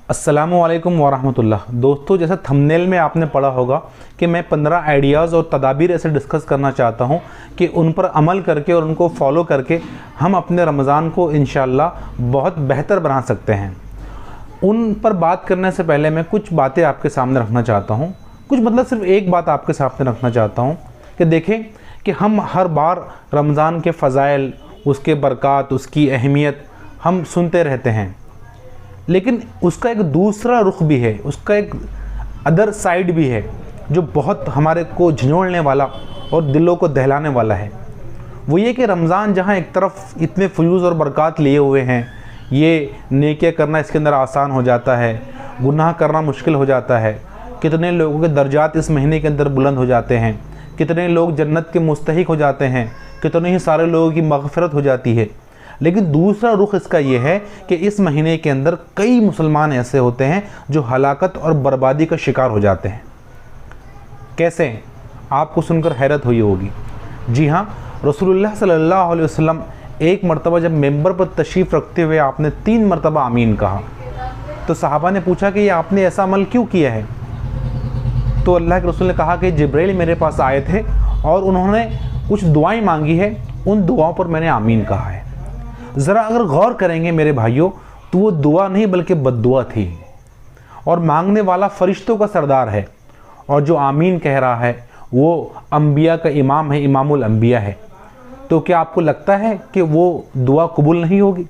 अस्सलामुअलैकुम वरहमतुल्लाह। दोस्तों, जैसे थंबनेल में आपने पढ़ा होगा कि मैं 15 आइडियाज़ और तदाबीर ऐसे डिस्कस करना चाहता हूं कि उन पर अमल करके और उनको फॉलो करके हम अपने रमज़ान को इंशाअल्लाह बहुत बेहतर बना सकते हैं। उन पर बात करने से पहले मैं कुछ बातें आपके सामने रखना चाहता हूं। कुछ मतलब सिर्फ एक बात आपके सामने रखना चाहता हूं कि देखें कि हम हर बार रमज़ान के फ़ज़ाइल, उसके बरक़ात, उसकी अहमियत हम सुनते रहते हैं, लेकिन उसका एक दूसरा रुख भी है, उसका एक अदर साइड भी है जो बहुत हमारे को झंझोड़ने वाला और दिलों को दहलाने वाला है। वो ये कि रमज़ान जहाँ एक तरफ इतने फ़यूज़ और बरक़ात लिए हुए हैं, ये नेकियां करना इसके अंदर आसान हो जाता है, गुनाह करना मुश्किल हो जाता है, कितने लोगों के दर्जात इस महीने के अंदर बुलंद हो जाते हैं, कितने लोग जन्नत के मुस्तहिक हो जाते हैं, कितने ही सारे लोगों की मग़फ़िरत हो जाती है। लेकिन दूसरा रुख इसका ये है कि इस महीने के अंदर कई मुसलमान ऐसे होते हैं जो हलाकत और बर्बादी का शिकार हो जाते हैं। कैसे? आपको सुनकर हैरत हुई होगी। जी हाँ, रसूलुल्लाह सल्लल्लाहु अलैहि वसल्लम एक मरतबा जब मेंबर पर तशरीफ़ रखते हुए आपने 3 मरतबा आमीन कहा, तो सहाबा ने पूछा कि ये आपने ऐसा अमल क्यों किया है? तो अल्लाह के रसूल ने कहा कि जिब्राइल मेरे पास आए थे और उन्होंने कुछ दुआएं मांगी है, उन दुआओं पर मैंने आमीन कहा है। ज़रा अगर गौर करेंगे मेरे भाइयों, तो वो दुआ नहीं बल्कि बद्दुआ थी, और मांगने वाला फरिश्तों का सरदार है, और जो आमीन कह रहा है वो अंबिया का इमाम है, इमामुल अंबिया है। तो क्या आपको लगता है कि वो दुआ कबूल नहीं होगी?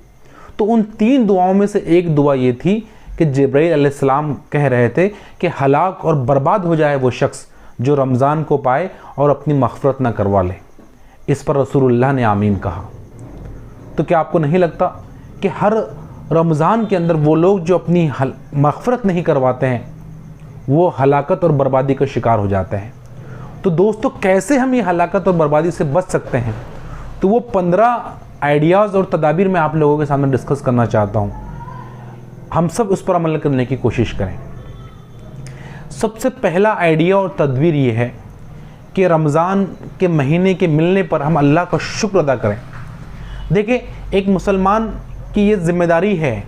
तो उन 3 दुआओं में से एक दुआ ये थी कि जिब्राइल अलैहिस्सलाम कह रहे थे कि हलाक और बर्बाद हो जाए वो शख्स जो रमज़ान को पाए और अपनी मग़फ़िरत न करवा ले। इस पर रसूलुल्लाह ने आमीन कहा। तो क्या आपको नहीं लगता कि हर रमज़ान के अंदर वो लोग जो अपनी मग़फ़िरत नहीं करवाते हैं वो हलाकत और बर्बादी का शिकार हो जाते हैं? तो दोस्तों, कैसे हम ये हलाकत और बर्बादी से बच सकते हैं? तो वो 15 आइडियाज़ और तदाबीर मैं आप लोगों के सामने डिस्कस करना चाहता हूँ। हम सब उस पर अमल करने की कोशिश करें। सबसे पहला आइडिया और तदबीर ये है कि रमज़ान के महीने के मिलने पर हम अल्लाह का शुक्र अदा करें। देखिए, एक मुसलमान की ये ज़िम्मेदारी है,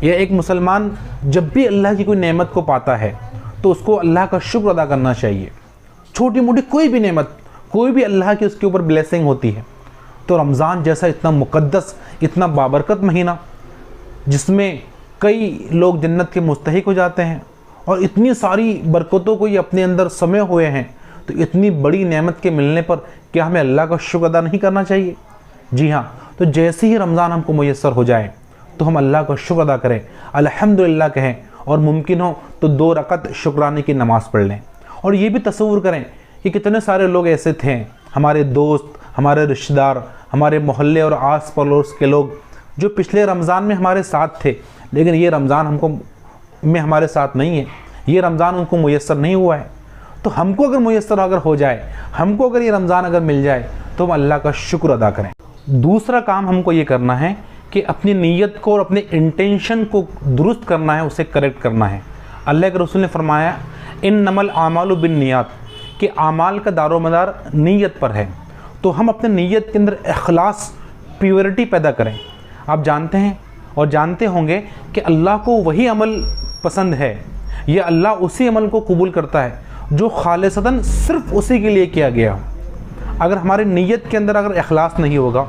या एक मुसलमान जब भी अल्लाह की कोई नेमत को पाता है तो उसको अल्लाह का शुक्र अदा करना चाहिए। छोटी मोटी कोई भी नेमत, कोई भी अल्लाह की उसके ऊपर ब्लेसिंग होती है, तो रमज़ान जैसा इतना मुक़द्दस, इतना बाबरकत महीना जिसमें कई लोग जन्नत के मुस्तहिक हो जाते हैं और इतनी सारी बरकतों को ये अपने अंदर समे हुए हैं, तो इतनी बड़ी नेमत के मिलने पर क्या हमें अल्लाह का शुक्र अदा नहीं करना चाहिए? जी हाँ, तो जैसे ही रमज़ान हमको मुयस्सर हो जाए तो हम अल्लाह का शुक्र अदा करें, अल्हम्दुलिल्लाह कहें, और मुमकिन हो तो 2 रकअत शुक्राने की नमाज़ पढ़ लें। और ये भी तसव्वुर करें कि कितने सारे लोग ऐसे थे, हमारे दोस्त, हमारे रिश्तेदार, हमारे मोहल्ले और आस पड़ोस के लोग जो पिछले रमज़ान में हमारे साथ थे, लेकिन ये रमज़ान में हमारे साथ नहीं है, ये रमज़ान उनको मुयस्सर नहीं हुआ है। तो हमको अगर मुयस्सर हो जाए, हमको अगर ये रमज़ान अगर मिल जाए, तो हम अल्लाह का शुक्र अदा करें। दूसरा काम हमको ये करना है कि अपनी नीयत को और अपने इंटेंशन को दुरुस्त करना है, उसे करेक्ट करना है। अल्लाह के रसूल ने फरमाया, इन्नमल आमालु बिन्नियात, कि आमाल का दारोमदार नीयत पर है। तो हम अपने नीयत के अंदर इखलास, प्योरिटी पैदा करें। आप जानते हैं और जानते होंगे कि अल्लाह को वही अमल पसंद है, या अल्लाह उसी अमल को कबूल करता है जो खालिसतन सिर्फ़ उसी के लिए किया गया। अगर हमारी नीयत के अंदर अगर इखलास नहीं होगा,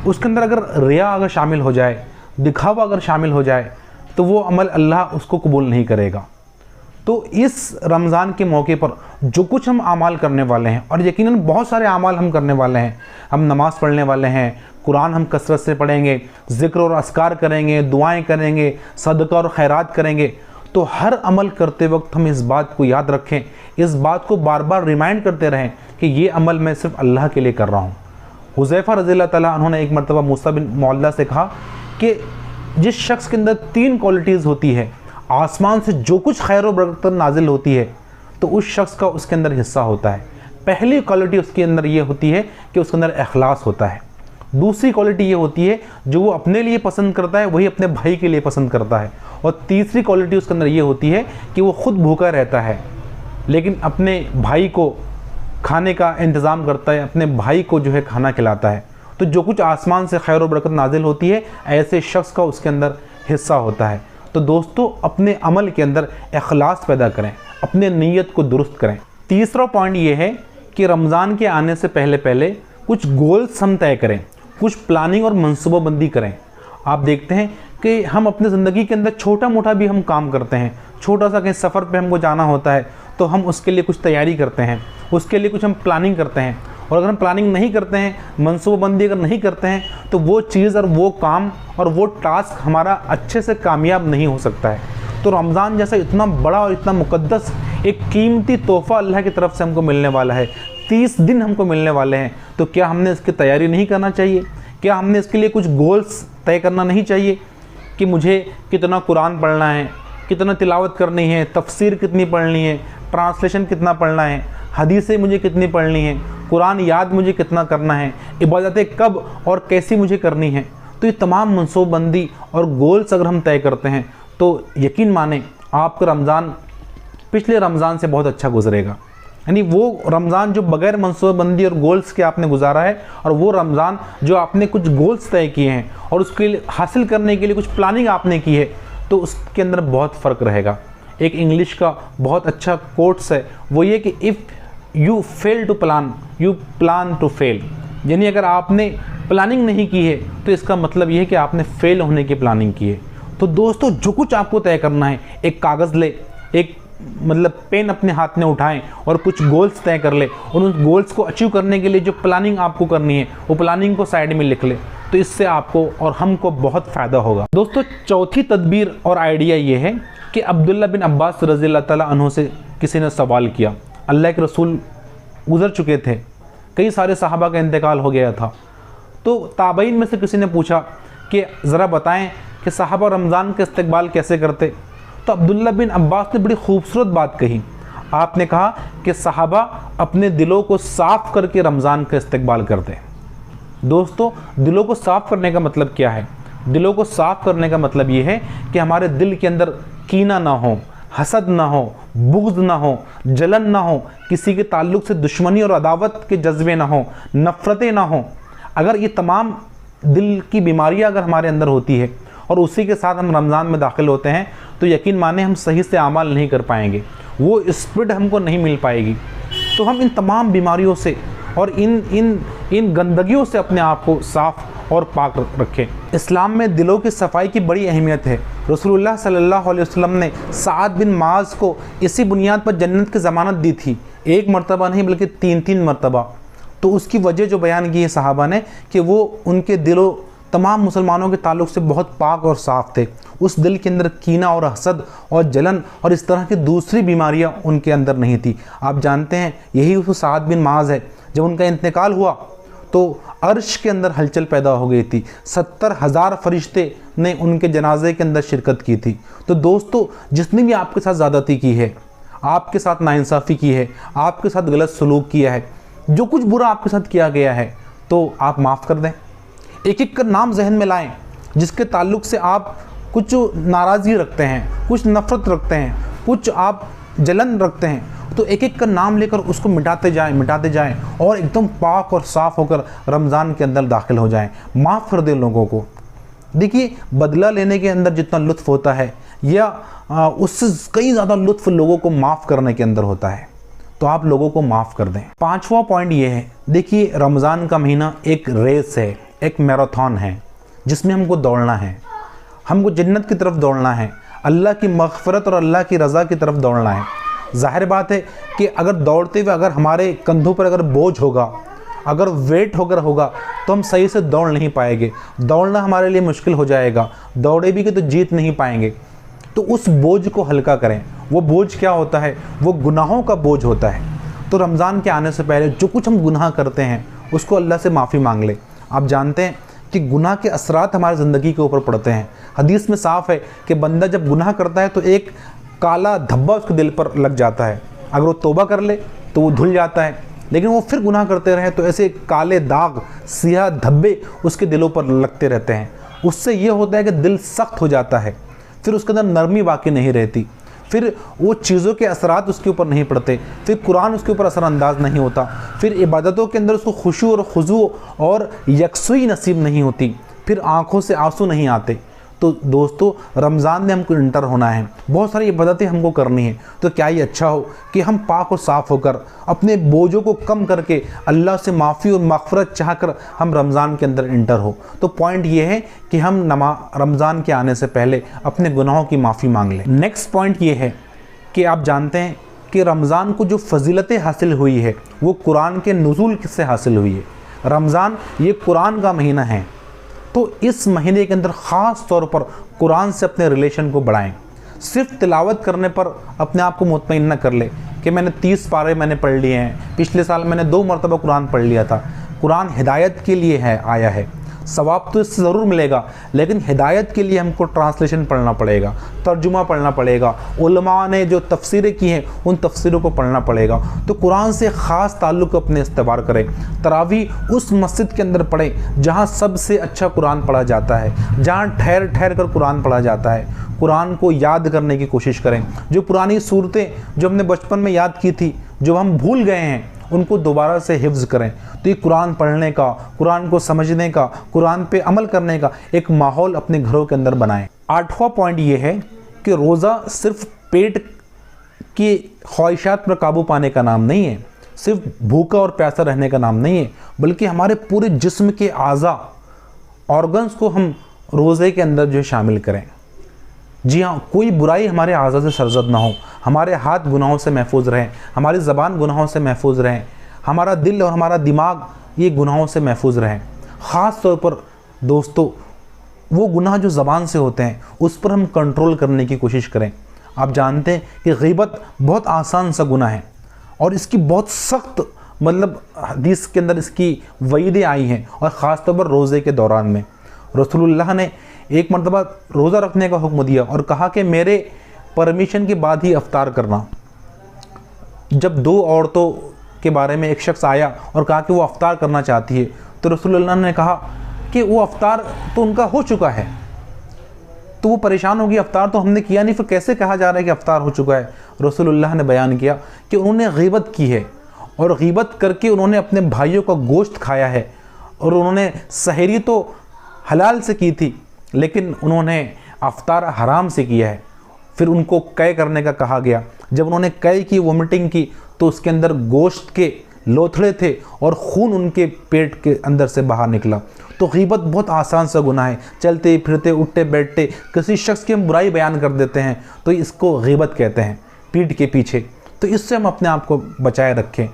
उसके अंदर अगर रिया अगर शामिल हो जाए, दिखावा अगर शामिल हो जाए, तो वो अमल अल्लाह उसको कबूल नहीं करेगा। तो इस रमज़ान के मौके पर जो कुछ हम आमाल करने वाले हैं, और यकीनन बहुत सारे आमाल हम करने वाले हैं, हम नमाज़ पढ़ने वाले हैं, कुरान हम कसरत से पढ़ेंगे, ज़िक्र और अस्कार करेंगे, दुआएं करेंगे, सदका और खैरात करेंगे, तो हर अमल करते वक्त हम इस बात को याद रखें, इस बात को बार बार रिमाइंड करते रहें कि ये अमल मैं सिर्फ अल्लाह के लिए कर रहा हूँ। हुज़ैफ़ा रज़ियल्लाहु ताला उन्होंने एक मरतबा मूसा बिन मौला से कहा कि जिस शख्स के अंदर 3 क्वालिटीज़ होती है, आसमान से जो कुछ खैर व बरकत नाजिल होती है, तो उस शख्स का उसके अंदर हिस्सा होता है। पहली क्वालिटी उसके अंदर ये होती है कि उसके अंदर इखलास होता है। दूसरी क्वालिटी ये होती है जो वो अपने लिए पसंद करता है वही अपने भाई के लिए पसंद करता है। और तीसरी क्वालिटी उसके अंदर ये होती है कि वो खुद भूखा रहता है लेकिन अपने भाई को खाने का इंतज़ाम करता है, अपने भाई को जो है खाना खिलाता है। तो जो कुछ आसमान से खैर व बरकत नाजिल होती है ऐसे शख्स का उसके अंदर हिस्सा होता है। तो दोस्तों अपने अमल के अंदर इखलास पैदा करें, अपने नीयत को दुरुस्त करें। तीसरा पॉइंट ये है कि रमज़ान के आने से पहले पहले कुछ गोल्स हम तय करें, कुछ प्लानिंग और मनसूबाबंदी करें। आप देखते हैं कि हम अपनी ज़िंदगी के अंदर छोटा मोटा भी हम काम करते हैं, छोटा सा कहीं सफ़र पे हमको जाना होता है तो हम उसके लिए कुछ तैयारी करते हैं, उसके लिए कुछ हम प्लानिंग करते हैं। और अगर हम प्लानिंग नहीं करते हैं, मनसूबाबंदी अगर नहीं करते हैं, तो वो चीज़ और वो काम और वो टास्क हमारा अच्छे से कामयाब नहीं हो सकता है। तो रमज़ान जैसा इतना बड़ा और इतना मुक़द्दस एक कीमती तोहफ़ा अल्लाह की तरफ से हमको मिलने वाला है, 30 दिन हमको मिलने वाले हैं, तो क्या हमने इसकी तैयारी नहीं करना चाहिए? क्या हमने इसके लिए कुछ गोल्स तय करना नहीं चाहिए कि मुझे कितना कुरान पढ़ना है, कितना तिलावत करनी है, तफसीर कितनी पढ़नी है, ट्रांसलेशन कितना पढ़ना है, हदीसें मुझे कितनी पढ़नी है, कुरान याद मुझे कितना करना है, इबादतें कब और कैसी मुझे करनी है। तो ये तमाम मनसूबाबंदी और गोल्स अगर हम तय करते हैं तो यकीन माने आपका रमज़ान पिछले रमज़ान से बहुत अच्छा गुजरेगा। यानी वो रमज़ान जो बग़ैर मनसूबाबंदी और गोल्स के आपने गुजारा है, और वो रमज़ान जो आपने कुछ गोल्स तय किए हैं और उसके लिए हासिल करने के लिए कुछ प्लानिंग आपने की है, तो उसके अंदर बहुत फ़र्क रहेगा। एक इंग्लिश का बहुत अच्छा कोट्स है, वो ये कि if you fail to plan, you plan to fail. यानी अगर आपने प्लानिंग नहीं की है तो इसका मतलब ये है कि आपने फेल होने की प्लानिंग की है। तो दोस्तों जो कुछ आपको तय करना है, एक कागज़ ले, एक मतलब पेन अपने हाथ में उठाएं और कुछ गोल्स तय कर ले, और उन गोल्स को अचीव करने के लिए जो प्लानिंग आपको करनी है वो प्लानिंग को साइड में लिख ले, तो इससे आपको और हमको बहुत फ़ायदा होगा। दोस्तों चौथी तदबीर और आइडिया ये है कि अब्दुल्ला बिन अब्बास रज़ियल्लाहु ताला अन्हु से किसी ने सवाल किया। अल्लाह के रसूल गुज़र चुके थे, कई सारे सहाबा का इंतकाल हो गया था, तो ताबईन में से किसी ने पूछा कि ज़रा बताएं कि सहाबा रमज़ान का इस्तकबाल कैसे करते। तो अब्दुल्ला बिन अब्बास ने बड़ी खूबसूरत बात कही। आपने कहा कि सहाबा अपने दिलों को साफ़ करके रमज़ान का इस्तकबाल करते। दोस्तों दिलों को साफ़ करने का मतलब क्या है? दिलों को साफ़ करने का मतलब ये है कि हमारे दिल के अंदर कीना ना हो, हसद ना हो, बुग़्ज़ ना हो, जलन ना हो, किसी के ताल्लुक़ से दुश्मनी और अदावत के जज्बे ना हो, नफ़रतें ना हो। अगर ये तमाम दिल की बीमारियां अगर हमारे अंदर होती है और उसी के साथ हम रमज़ान में दाखिल होते हैं, तो यकीन माने हम सही से अमाल नहीं कर पाएंगे, वो स्पिरिट हमको नहीं मिल पाएगी। तो हम इन तमाम बीमारियों से और इन गंदगियों से अपने आप को साफ़ और पाक रखें। इस्लाम में दिलों की सफाई की बड़ी अहमियत है। रसूलुल्लाह सल्लल्लाहु अलैहि वसल्लम ने साद बिन माज को इसी बुनियाद पर जन्नत की ज़मानत दी थी, एक मरतबा नहीं बल्कि 3-3 मरतबा। तो उसकी वजह जो बयान की है सहाबा ने कि वो उनके दिलों तमाम मुसलमानों के ताल्लुक़ से बहुत पाक और साफ़ थे। उस दिल के अंदर कीना और हसद और जलन और इस तरह की दूसरी बीमारियां उनके अंदर नहीं थी। आप जानते हैं यही उस साद बिन माज है, जब उनका इंतकाल हुआ तो अर्श के अंदर हलचल पैदा हो गई थी। 70,000 फरिश्ते ने उनके जनाजे के अंदर शिरकत की थी। तो दोस्तों जिसने भी आपके साथ ज़्यादती की है, आपके साथ नाइंसाफ़ी की है, आपके साथ गलत सलूक किया है, जो कुछ बुरा आपके साथ किया गया है, तो आप माफ़ कर दें। एक एक का नाम जहन में लाएं जिसके ताल्लुक़ से आप कुछ नाराज़गी रखते हैं, कुछ नफ़रत रखते हैं, कुछ आप जलन रखते हैं, तो एक एक का नाम लेकर उसको मिटाते जाएं और एकदम पाक और साफ़ होकर रमज़ान के अंदर दाखिल हो जाएं। माफ़ कर दें लोगों को। देखिए बदला लेने के अंदर जितना लुत्फ़ होता है या उससे कई ज़्यादा लुत्फ़ लोगों को माफ़ करने के अंदर होता है, तो आप लोगों को माफ़ कर दें। 5वां पॉइंट ये है, देखिए रमज़ान का महीना एक रेस है, एक मैराथन है जिसमें हमको दौड़ना है, हमको जन्नत की तरफ दौड़ना है, अल्लाह की मग़फ़िरत और अल्लाह की रज़ा की तरफ दौड़ना है। ज़ाहिर बात है कि अगर दौड़ते हुए अगर हमारे कंधों पर अगर बोझ होगा, अगर वेट होगा तो हम सही से दौड़ नहीं पाएंगे, दौड़ना हमारे लिए मुश्किल हो जाएगा, दौड़े भी कि तो जीत नहीं पाएंगे। तो उस बोझ को हल्का करें। वो बोझ क्या होता है? वो गुनाहों का बोझ होता है। तो रमज़ान के आने से पहले जो कुछ हम गुनाह करते हैं उसको अल्लाह से माफ़ी मांग लें। आप जानते हैं कि गुनाह के असरात हमारी ज़िंदगी के ऊपर पड़ते हैं। हदीस में साफ़ है कि बंदा जब गुनाह करता है तो एक काला धब्बा उसके दिल पर लग जाता है। अगर वो तौबा कर ले तो वो धुल जाता है, लेकिन वो फिर गुनाह करते रहे तो ऐसे काले दाग, सियाह धब्बे उसके दिलों पर लगते रहते हैं। उससे ये होता है कि दिल सख्त हो जाता है, फिर उसके अंदर नरमी बाकी नहीं रहती, फिर वो चीज़ों के असरात उसके ऊपर नहीं पड़ते, फिर कुरान उसके ऊपर असरानंदाज नहीं होता, फिर इबादतों के अंदर उसको खुशू और खुजू और यकसुई नसीब नहीं होती, फिर आँखों से आंसू नहीं आते। तो दोस्तों रमज़ान में हमको इंटर होना है, बहुत सारी इबादतें हमको करनी है। तो क्या ही अच्छा हो कि हम पाक और साफ़ होकर अपने बोझों को कम करके अल्लाह से माफ़ी और मग़फ़िरत चाहकर हम रमज़ान के अंदर इंटर हो। तो पॉइंट ये है कि हम रमज़ान के आने से पहले अपने गुनाहों की माफ़ी मांग लें। नेक्स्ट पॉइंट ये है कि आप जानते हैं कि रमज़ान को जो फजीलतें हासिल हुई है वो कुरान के नुज़ूल से हासिल हुई है। रमज़ान ये कुरान का महीना है, तो इस महीने के अंदर ख़ास तौर पर कुरान से अपने रिलेशन को बढ़ाएं। सिर्फ तिलावत करने पर अपने आप को मुतमईन न कर ले कि मैंने 30 पारे मैंने पढ़ लिए हैं, पिछले साल मैंने 2 मरतबा कुरान पढ़ लिया था। कुरान हिदायत के लिए है, आया है, सवाब तो इससे ज़रूर मिलेगा, लेकिन हिदायत के लिए हमको ट्रांसलेशन पढ़ना पड़ेगा, तर्जुमा पढ़ना पड़ेगा, उलमा ने जो तफसीरें की हैं उन तफसीरों को पढ़ना पड़ेगा। तो कुरान से ख़ास ताल्लुक़ अपने इस्तेबार करें। तरावी उस मस्जिद के अंदर पढ़ें जहाँ सबसे अच्छा कुरान पढ़ा जाता है, जहाँ ठहर ठहर कर कुरान पढ़ा जाता है। कुरान को याद करने की कोशिश करें। जो पुरानी सूरतें जो हमने बचपन में याद की थी, जो हम भूल गए हैं, उनको दोबारा से हिफ्ज़ करें। तो ये कुरान पढ़ने का, कुरान को समझने का, कुरान पे अमल करने का एक माहौल अपने घरों के अंदर बनाएं। 8वां पॉइंट ये है कि रोज़ा सिर्फ पेट की ख्वाहिशात पर काबू पाने का नाम नहीं है, सिर्फ भूखा और प्यासा रहने का नाम नहीं है, बल्कि हमारे पूरे जिस्म के आज़ा, ऑर्गन्स को हम रोज़े के अंदर जो शामिल करें। जी हाँ, कोई बुराई हमारे आज़ा से सरजद ना हो, हमारे हाथ गुनाहों से महफूज रहें, हमारी ज़बान गुनाहों से महफूज रहें, हमारा दिल और हमारा दिमाग ये गुनाहों से महफूज रहें। ख़ास तौर पर दोस्तों वो गुनाह जो ज़बान से होते हैं उस पर हम कंट्रोल करने की कोशिश करें। आप जानते हैं कि ग़ीबत बहुत आसान सा गुनाह है और इसकी बहुत सख्त हदीस के अंदर इसकी वईदें आई हैं, और ख़ास तौर पर रोज़े के दौरान में रसूलुल्लाह ने एक मरतबा रोज़ा रखने का हुक्म दिया और कहा कि मेरे परमिशन के बाद ही अफ्तार करना। जब 2 औरतों के बारे में एक शख्स आया और कहा कि वो अफ्तार करना चाहती है, तो रसूलुल्लाह ने कहा कि वो अफ्तार तो उनका हो चुका है। तो वो परेशान होगी, अफ्तार तो हमने किया नहीं, फिर कैसे कहा जा रहा है कि अफ्तार हो चुका है। रसूलुल्लाह ने बयान किया कि उन्होंने ग़ीबत की है और ग़ीबत करके उन्होंने अपने भाइयों का गोश्त खाया है, और उन्होंने सहरी तो हलाल से की थी लेकिन उन्होंने अफ्तार हराम से किया है। फिर उनको कै करने का कहा गया। जब उन्होंने कै की, वोमिटिंग की, तो उसके अंदर गोश्त के लोथड़े थे और खून उनके पेट के अंदर से बाहर निकला। तो ग़ीबत बहुत आसान सा गुनाह है। चलते फिरते उठते बैठते किसी शख्स की हम बुराई बयान कर देते हैं तो इसको ग़ीबत कहते हैं, पीठ के पीछे। तो इससे हम अपने आप को बचाए रखें।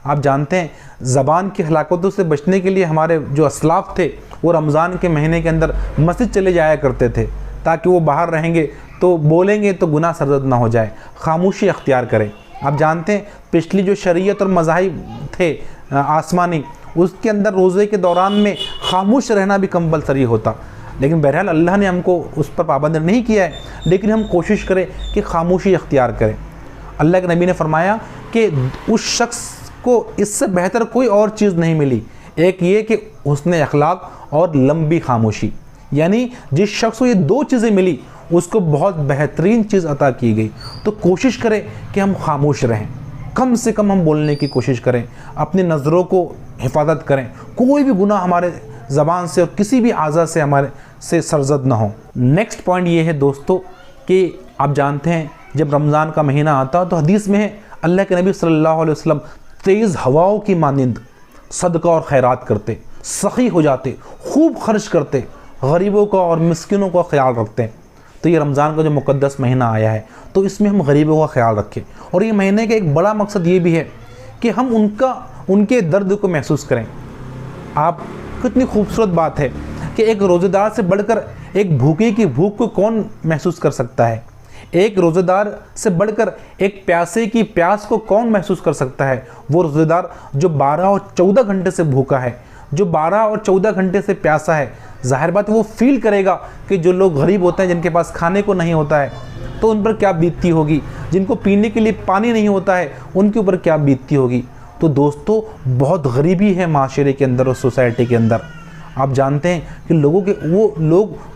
आप जानते हैं ज़बान की हलाकतों से बचने के लिए हमारे जो असलाफ थे वो रमज़ान के महीने के अंदर मस्जिद चले जाया करते थे, ताकि वो बाहर रहेंगे तो बोलेंगे तो गुनाह सरजद ना हो जाए। खामोशी अख्तियार करें। आप जानते हैं पिछली जो शरीयत और मज़ाहिब थे आसमानी, उसके अंदर रोज़े के दौरान में खामोश रहना भी कंपलसरी होता, लेकिन बहरहाल अल्लाह ने हमको उस पर पाबंद नहीं किया है, लेकिन हम कोशिश करें कि खामोशी अख्तियार करें। अल्लाह के नबी ने फरमाया कि उस शख्स को इससे बेहतर कोई और चीज़ नहीं मिली, एक ये कि हुस्न अखलाक और लंबी खामोशी। यानी जिस शख्स को ये 2 चीज़ें मिली उसको बहुत बेहतरीन चीज़ अता की गई। तो कोशिश करें कि हम खामोश रहें, कम से कम हम बोलने की कोशिश करें, अपनी नज़रों को हिफाजत करें, कोई भी गुनाह हमारे ज़बान से और किसी भी आज़ा से हमारे से सरजद ना हो। नेक्स्ट पॉइंट ये है दोस्तों कि आप जानते हैं जब रमज़ान का महीना आता तो हदीस में है अल्लाह के नबी सल्लल्लाहु अलैहि वसल्लम तेज़ हवाओं की मानिंद सदका और खैरात करते, सखी हो जाते, खूब खर्च करते, गरीबों का और मिस्किनों का ख्याल रखते हैं। तो ये रमज़ान का जो मुक़द्दस महीना आया है तो इसमें हम गरीबों का ख्याल रखें, और ये महीने का एक बड़ा मकसद ये भी है कि हम उनके दर्द को महसूस करें। आप कितनी खूबसूरत बात है कि एक रोज़ेदार से बढ़कर एक भूखे की भूख को कौन महसूस कर सकता है, एक रोज़ेदार से बढ़कर एक प्यासे की प्यास को कौन महसूस कर सकता है। वो रोज़ेदार जो 12 और 14 घंटे से भूखा है, जो 12 और 14 घंटे से प्यासा है, ज़ाहिर बात वो फील करेगा कि जो लोग गरीब होते हैं, जिनके पास खाने को नहीं होता है, तो उन पर क्या बीतती होगी, जिनको पीने के लिए पानी नहीं होता है उनके ऊपर क्या बीतती होगी। तो दोस्तों बहुत गरीबी है माशरे के अंदर और सोसाइटी के अंदर। आप जानते हैं कि लोगों के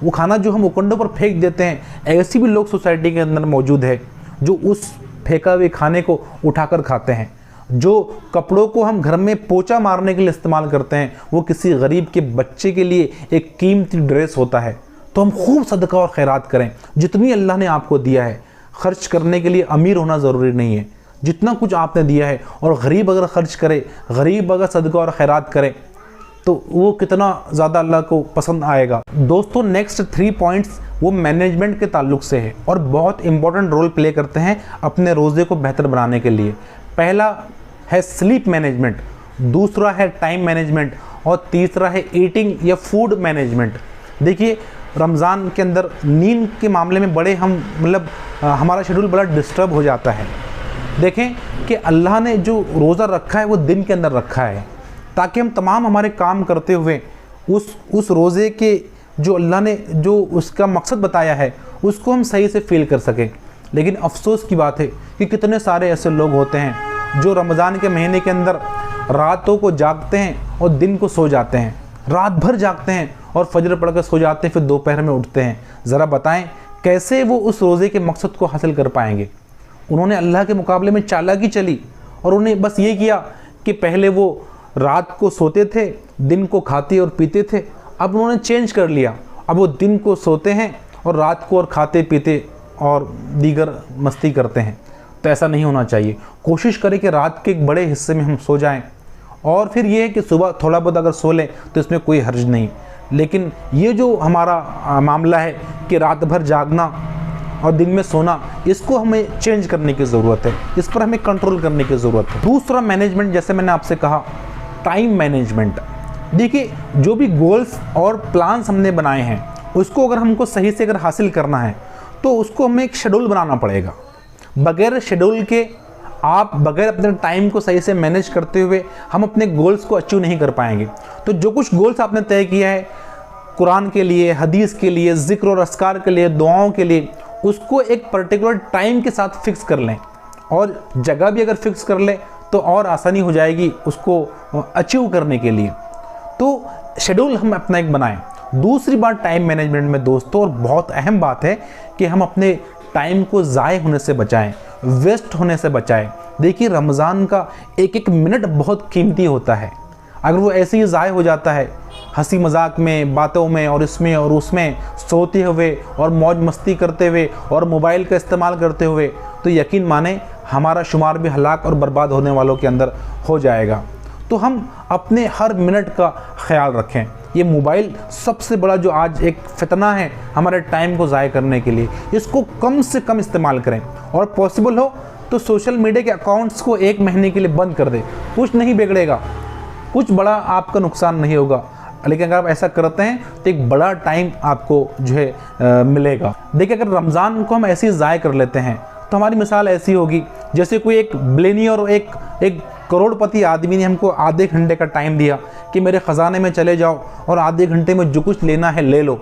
वो खाना जो हम उकंडों पर फेंक देते हैं, ऐसी भी लोग सोसाइटी के अंदर मौजूद है जो उस फेंका हुए खाने को उठाकर खाते हैं। जो कपड़ों को हम घर में पोंछा मारने के लिए इस्तेमाल करते हैं वो किसी गरीब के बच्चे के लिए एक कीमती ड्रेस होता है। तो हम खूब सदका और खैरात करें। जितनी अल्लाह ने आपको दिया है, खर्च करने के लिए अमीर होना ज़रूरी नहीं है, जितना कुछ आपने दिया है, और गरीब अगर खर्च करे, गरीब अगर सदका और खैरात करे तो वो कितना ज़्यादा अल्लाह को पसंद आएगा। दोस्तों नेक्स्ट 3 पॉइंट्स वो मैनेजमेंट के ताल्लुक से है और बहुत इंपॉर्टेंट रोल प्ले करते हैं अपने रोज़े को बेहतर बनाने के लिए। पहला है स्लीप मैनेजमेंट, दूसरा है टाइम मैनेजमेंट और तीसरा है ईटिंग या फूड मैनेजमेंट। देखिए रमज़ान के अंदर नींद के मामले में बड़े हम हमारा शेड्यूल बड़ा डिस्टर्ब हो जाता है। देखें कि अल्लाह ने जो रोज़ा रखा है वो दिन के अंदर रखा है ताकि हम तमाम हमारे काम करते हुए उस रोज़े के जो अल्लाह ने जो उसका मकसद बताया है उसको हम सही से फील कर सकें। लेकिन अफसोस की बात है कि कितने सारे ऐसे लोग होते हैं जो रमज़ान के महीने के अंदर रातों को जागते हैं और दिन को सो जाते हैं, रात भर जागते हैं और फजर पढ़कर सो जाते हैं, फिर दोपहर में उठते हैं। ज़रा बताएं कैसे वो उस रोज़े के मकसद को हासिल कर पाएंगे। उन्होंने अल्लाह के मुकाबले में चालाकी चली और उन्हें बस ये किया कि पहले वो रात को सोते थे, दिन को खाते और पीते थे। अब उन्होंने चेंज कर लिया, अब वो दिन को सोते हैं और रात को और खाते पीते और दीगर मस्ती करते हैं। तो ऐसा नहीं होना चाहिए। कोशिश करें कि रात के एक बड़े हिस्से में हम सो जाएं और फिर ये है कि सुबह थोड़ा बहुत अगर सो लें तो इसमें कोई हर्ज नहीं। लेकिन ये जो हमारा मामला है कि रात भर जागना और दिन में सोना, इसको हमें चेंज करने की ज़रूरत है, इस पर हमें कंट्रोल करने की ज़रूरत है। दूसरा मैनेजमेंट, जैसे मैंने आपसे कहा, टाइम मैनेजमेंट। देखिए जो भी गोल्स और प्लान्स हमने बनाए हैं उसको अगर हमको सही से अगर हासिल करना है तो उसको हमें एक शेड्यूल बनाना पड़ेगा। बगैर शेड्यूल के बगैर अपने टाइम को सही से मैनेज करते हुए हम अपने गोल्स को अचीव नहीं कर पाएंगे। तो जो कुछ गोल्स आपने तय किया है कुरान के लिए, हदीस के लिए, ज़िक्र और अस्कार के लिए, दुआओं के लिए, उसको एक पर्टिकुलर टाइम के साथ फिक्स कर लें और जगह भी अगर फिक्स कर लें तो और आसानी हो जाएगी उसको अचीव करने के लिए। तो शेड्यूल हम अपना एक बनाएं। दूसरी बात टाइम मैनेजमेंट में दोस्तों, और बहुत अहम बात है कि हम अपने टाइम को ज़ाय होने से बचाएं, वेस्ट होने से बचाएं। देखिए रमज़ान का एक एक मिनट बहुत कीमती होता है। अगर वो ऐसे ही ज़ाय हो जाता है हंसी मजाक में, बातों में और इसमें और उसमें, सोते हुए और मौज मस्ती करते हुए और मोबाइल का इस्तेमाल करते हुए, तो यकीन माने हमारा शुमार भी हलाक और बर्बाद होने वालों के अंदर हो जाएगा। तो हम अपने हर मिनट का ख्याल रखें। ये मोबाइल सबसे बड़ा जो आज एक फितना है हमारे टाइम को ज़ाय करने के लिए, इसको कम से कम इस्तेमाल करें और पॉसिबल हो तो सोशल मीडिया के अकाउंट्स को 1 महीने के लिए बंद कर दें। कुछ नहीं बिगड़ेगा, कुछ बड़ा आपका नुकसान नहीं होगा, लेकिन अगर आप ऐसा करते हैं तो एक बड़ा टाइम आपको जो है मिलेगा। देखिए अगर रमज़ान को हम ऐसे ही ज़ाय कर लेते हैं तो हमारी मिसाल ऐसी होगी जैसे कोई एक बिलियनियर और एक करोड़पति आदमी ने हमको आधे घंटे का टाइम दिया कि मेरे ख़जाने में चले जाओ और आधे घंटे में जो कुछ लेना है ले लो।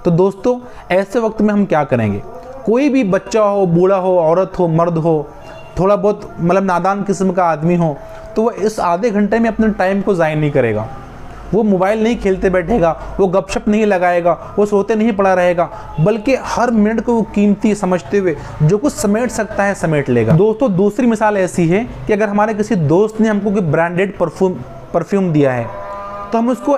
तो दोस्तों ऐसे वक्त में हम क्या करेंगे? कोई भी बच्चा हो, बूढ़ा हो, औरत हो, मर्द हो, थोड़ा बहुत नादान किस्म का आदमी हो, तो वह इस आधे घंटे में अपने टाइम को ज़ाय नहीं करेगा। वो मोबाइल नहीं खेलते बैठेगा, वो गपशप नहीं लगाएगा, वो सोते नहीं पड़ा रहेगा, बल्कि हर मिनट को वो कीमती समझते हुए जो कुछ समेट सकता है समेट लेगा। दोस्तों दूसरी मिसाल ऐसी है कि अगर हमारे किसी दोस्त ने हमको कोई ब्रांडेड परफ्यूम दिया है तो हम उसको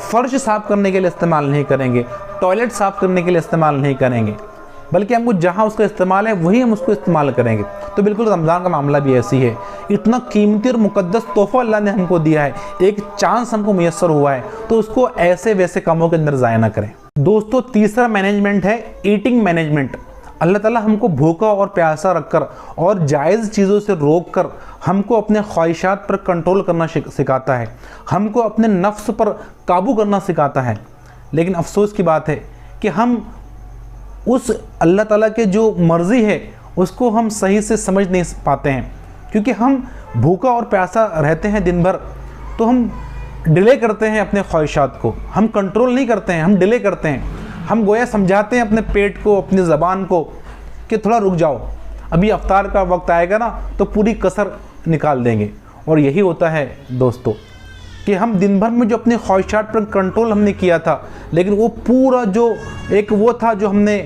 फर्श साफ़ करने के लिए इस्तेमाल नहीं करेंगे, टॉयलेट साफ़ करने के लिए इस्तेमाल नहीं करेंगे, बल्कि हमको जहाँ उसका इस्तेमाल है वही हम उसको इस्तेमाल करेंगे। तो बिल्कुल रमज़ान का मामला भी ऐसी है। इतना कीमती और मुक़द्दस तोहफ़ा अल्लाह ने हमको दिया है, एक चांस हमको मुयस्सर हुआ है, तो उसको ऐसे वैसे कामों के अंदर ज़ाया ना करें। दोस्तों तीसरा मैनेजमेंट है ईटिंग मैनेजमेंट। अल्लाह ताला हमको भूखा और प्यासा रखकर और जायज़ चीज़ों से रोक कर हमको अपने ख्वाहिशात पर कंट्रोल करना सिखाता है, हमको अपने नफ्स पर काबू करना सिखाता है। लेकिन अफसोस की बात है कि हम उस अल्लाह ताला के जो मर्ज़ी है उसको हम सही से समझ नहीं पाते हैं, क्योंकि हम भूखा और प्यासा रहते हैं दिन भर, तो हम डिले करते हैं अपने ख्वाहिशात को, हम कंट्रोल नहीं करते हैं, हम डिले करते हैं। हम गोया समझाते हैं अपने पेट को, अपनी ज़बान को कि थोड़ा रुक जाओ, अभी अफ्तार का वक्त आएगा ना तो पूरी कसर निकाल देंगे। और यही होता है दोस्तों कि हम दिन भर में जो अपने ख्वाहिशात पर कंट्रोल हमने किया था, लेकिन वो पूरा जो एक वो था जो हमने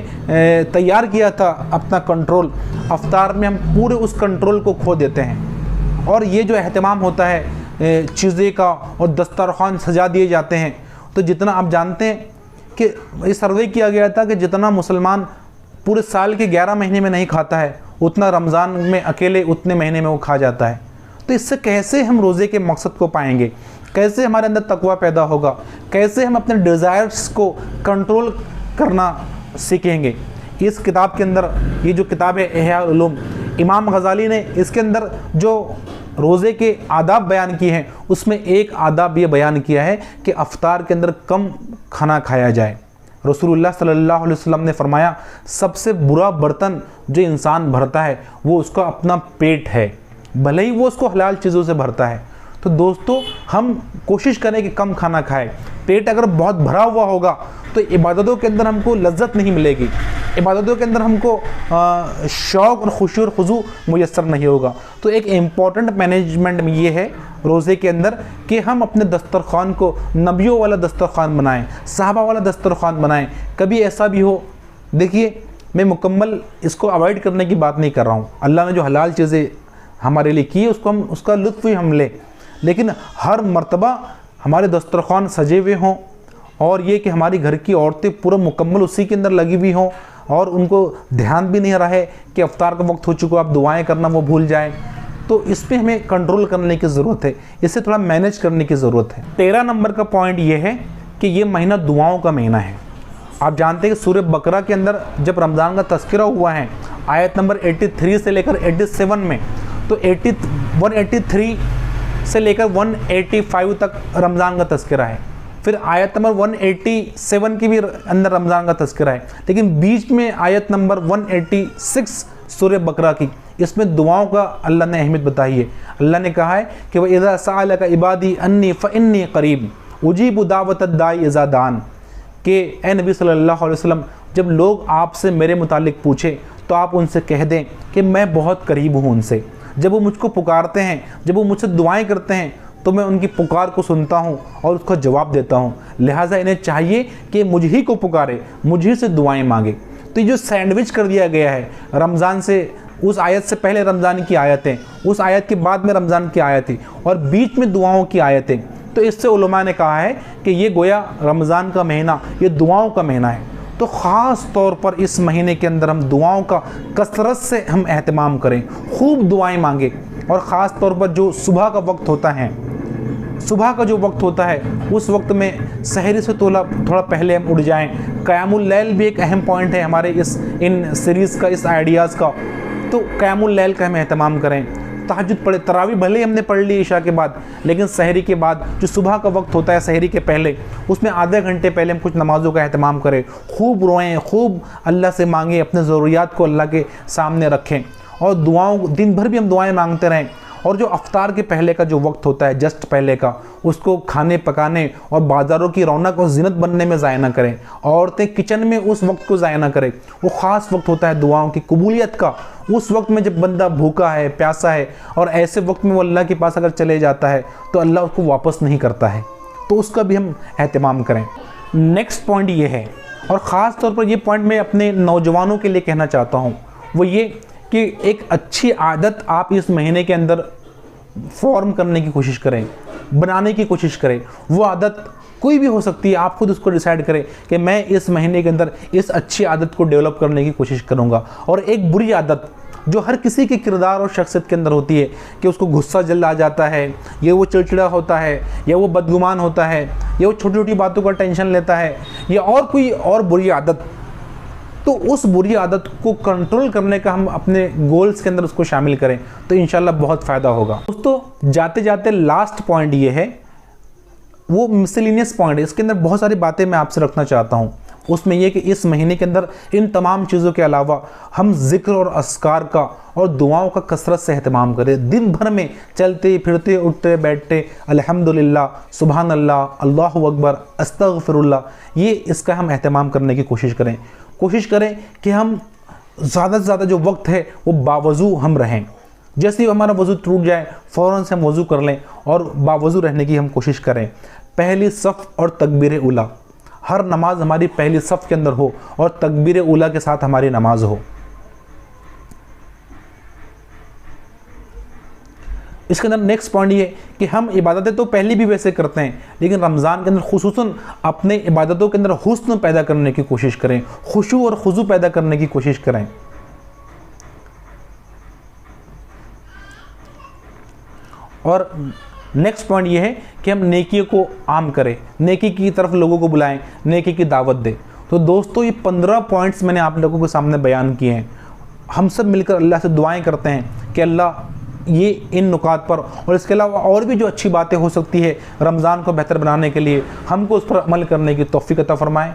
तैयार किया था अपना कंट्रोल, अफ्तार में हम पूरे उस कंट्रोल को खो देते हैं। और ये जो एहतमाम होता है चीज़ें का और दस्तरखान सजा दिए जाते हैं, तो जितना आप जानते हैं कि ये सर्वे किया गया था कि जितना मुसलमान पूरे साल के 11 महीने में नहीं खाता है, उतना रमज़ान में अकेले उतने महीने में वो खा जाता है। तो इससे कैसे हम रोज़े के मकसद को पाएंगे, कैसे हमारे अंदर तकवा पैदा होगा, कैसे हम अपने डिज़ायर्स को कंट्रोल करना सीखेंगे। इस किताब के अंदर, ये जो किताब है इह्या उलूम, इमाम गज़ाली ने इसके अंदर जो रोज़े के आदाब बयान किए हैं, उसमें एक आदाब ये बयान किया है कि अफ्तार के अंदर कम खाना खाया जाए। रसूलुल्लाह सल्लल्लाहु अलैहि वसल्लम ने फरमाया, सबसे बुरा बर्तन जो इंसान भरता है वो उसका अपना पेट है, भले ही वो उसको हलाल चीज़ों से भरता है। तो दोस्तों, हम कोशिश करें कि कम खाना खाएं। पेट अगर बहुत भरा हुआ होगा तो इबादतों के अंदर हमको लज्जत नहीं मिलेगी, इबादतों के अंदर हमको शौक़ और खुशी और खुजू मुयस्सर नहीं होगा। तो एक इम्पॉर्टेंट मैनेजमेंट में ये है रोज़े के अंदर कि हम अपने दस्तरखान को नबियों वाला दस्तरखान बनाएं, सहाबा वाला दस्तरखान बनाएं। कभी ऐसा भी हो, देखिए मैं मुकम्मल इसको अवॉइड करने की बात नहीं कर रहा हूँ, अल्लाह ने जो हलाल चीज़ें हमारे लिए की है उसको हम, उसका लुत्फ़ भी हम लें, लेकिन हर मर्तबा हमारे दस्तरखान सजे हुए हों और ये कि हमारी घर की औरतें पूरा मुकम्मल उसी के अंदर लगी हुई हों और उनको ध्यान भी नहीं रहा है कि अफ्तार का वक्त हो चुका, आप दुआएं करना वो भूल जाएं। तो इस पे हमें कंट्रोल करने की ज़रूरत है, इसे थोड़ा मैनेज करने की ज़रूरत है। 13 नंबर का पॉइंट ये है कि ये महीना दुआओं का महीना है। आप जानते हैं कि सूरह बकरा के अंदर जब रमज़ान का तज़किरा हुआ है आयत नंबर 83 से लेकर 87 में, तो 183 से लेकर 185 तक रमज़ान का तज़किरा है। फिर आयत नंबर 187 की भी अंदर रमज़ान का तज़किरा है, लेकिन बीच में आयत नंबर 186 सूरह बकरा की, इसमें दुआओं का अल्लाह ने अहमियत बताई है। अल्लाह ने कहा है कि वह इज़ा सअलका इबादी अन्नी फ़इन्नी क़रीब उजीबु दावतद दाई इज़ा दान, कि ए नबी सल्लल्लाहु अलैहि वसल्लम, जब लोग आपसे मेरे मुतालिक पूछे तो आप उनसे कह दें कि मैं बहुत करीब हूँ उनसे। जब वो मुझको पुकारते हैं, जब वो मुझसे दुआएं करते हैं, तो मैं उनकी पुकार को सुनता हूँ और उसका जवाब देता हूँ। लिहाजा इन्हें चाहिए कि मुझ ही को पुकारे, मुझी से दुआएं मांगे। तो ये जो सैंडविच कर दिया गया है रमज़ान से, उस आयत से पहले रमज़ान की आयतें, उस आयत के बाद में रमज़ान की आयतें और बीच में दुआओं की आयतें, तो इससे उलमा ने कहा है कि ये गोया रमज़ान का महीना ये दुआओं का महीना है। तो ख़ास तौर पर इस महीने के अंदर हम दुआओं का कसरत से हम एहतमाम करें, खूब दुआएं मांगे। और ख़ास तौर पर जो सुबह का वक्त होता है, सुबह का जो वक्त होता है, उस वक्त में सहरी से थोड़ा पहले हम उठ जाएं। क़यामुल लैल भी एक अहम पॉइंट है हमारे इन सीरीज़ का, इस आइडियाज़ का। तो क़यामुल लैल का हम एहतमाम करें, तहज्जुद पढ़े। तरावी भले ही हमने पढ़ ली इशा के बाद, लेकिन सहरी के बाद जो सुबह का वक्त होता है, सहरी के पहले, उसमें आधे घंटे पहले हम कुछ नमाज़ों का एहतमाम करें, खूब रोएं, खूब अल्लाह से मांगें, अपने ज़रूरियात को अल्लाह के सामने रखें और दुआओं, दिन भर भी हम दुआएं मांगते रहें। और जो अफ्तार के पहले का जो वक्त होता है, जस्ट पहले का, उसको खाने पकाने और बाज़ारों की रौनक और ज़ीनत बनने में ज़ाया ना करें। औरतें किचन में उस वक्त को ज़ाया ना करें। वो ख़ास वक्त होता है दुआओं की कबूलियत का, उस वक्त में जब बंदा भूखा है, प्यासा है, और ऐसे वक्त में वो अल्लाह के पास अगर चले जाता है तो अल्लाह उसको वापस नहीं करता है। तो उसका भी हम एहतमाम करें। नेक्स्ट पॉइंट ये है, और ख़ास तौर पर ये पॉइंट मैं अपने नौजवानों के लिए कहना चाहता हूँ, वो ये कि एक अच्छी आदत आप इस महीने के अंदर फॉर्म करने की कोशिश करें, बनाने की कोशिश करें। वो आदत कोई भी हो सकती है, आप खुद उसको डिसाइड करें कि मैं इस महीने के अंदर इस अच्छी आदत को डेवलप करने की कोशिश करूँगा। और एक बुरी आदत जो हर किसी के किरदार और शख्सियत के अंदर होती है कि उसको गुस्सा जल्द आ जाता है, या वो चिड़चिड़ा होता है, या वो बदगुमान होता है, या वो छोटी छोटी बातों का टेंशन लेता है, या और कोई और बुरी आदत, तो उस बुरी आदत को कंट्रोल करने का हम अपने गोल्स के अंदर उसको शामिल करें तो इंशाल्लाह बहुत फ़ायदा होगा। दोस्तों, जाते जाते लास्ट पॉइंट ये है, वो मिसलिनियस पॉइंट है। इसके अंदर बहुत सारी बातें मैं आपसे रखना चाहता हूँ। उसमें यह कि इस महीने के अंदर इन तमाम चीज़ों के अलावा हम ज़िक्र और अस्कार का और दुआओं का कसरत से एहतमाम करें। दिन भर में चलते फिरते उठते बैठते अल्हम्दुलिल्लाह, सुबहान अल्लाह, अल्लाहु अकबर, अस्तगफिरुल्लाह, ये इसका हम एहतमाम करने की कोशिश करें। कोशिश करें कि हम ज़्यादा से ज़्यादा जो वक्त है वो बावज़ू हम रहें। जैसे ही हमारा वज़ू टूट जाए फ़ौरन से हम वज़ू कर लें और बावज़ू रहने की हम कोशिश करें। पहली सफ़ और तकबीर उला, हर नमाज हमारी पहली सफ़ के अंदर हो और तकबीर उला के साथ हमारी नमाज हो। इसके अंदर नेक्स्ट पॉइंट ये कि हम इबादतें तो पहले भी वैसे करते हैं, लेकिन रमज़ान के अंदर खुसूसन अपने इबादतों के अंदर हुस्न पैदा करने की कोशिश करें, खुशू और खुजू पैदा करने की कोशिश करें। और नेक्स्ट पॉइंट ये है कि हम नेकियों को आम करें, नेकी की तरफ लोगों को बुलाएं, नेकी की दावत दें। तो दोस्तों, ये 15 पॉइंट्स मैंने आप लोगों के सामने बयान किए हैं। हम सब मिलकर अल्लाह से दुआएं करते हैं कि अल्लाह ये इन नुकात पर और इसके अलावा और भी जो अच्छी बातें हो सकती है रमज़ान को बेहतर बनाने के लिए, हमको उस पर अमल करने की तौफीक अता फरमाएं।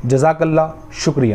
जज़ाकल्लाह, शुक्रिया।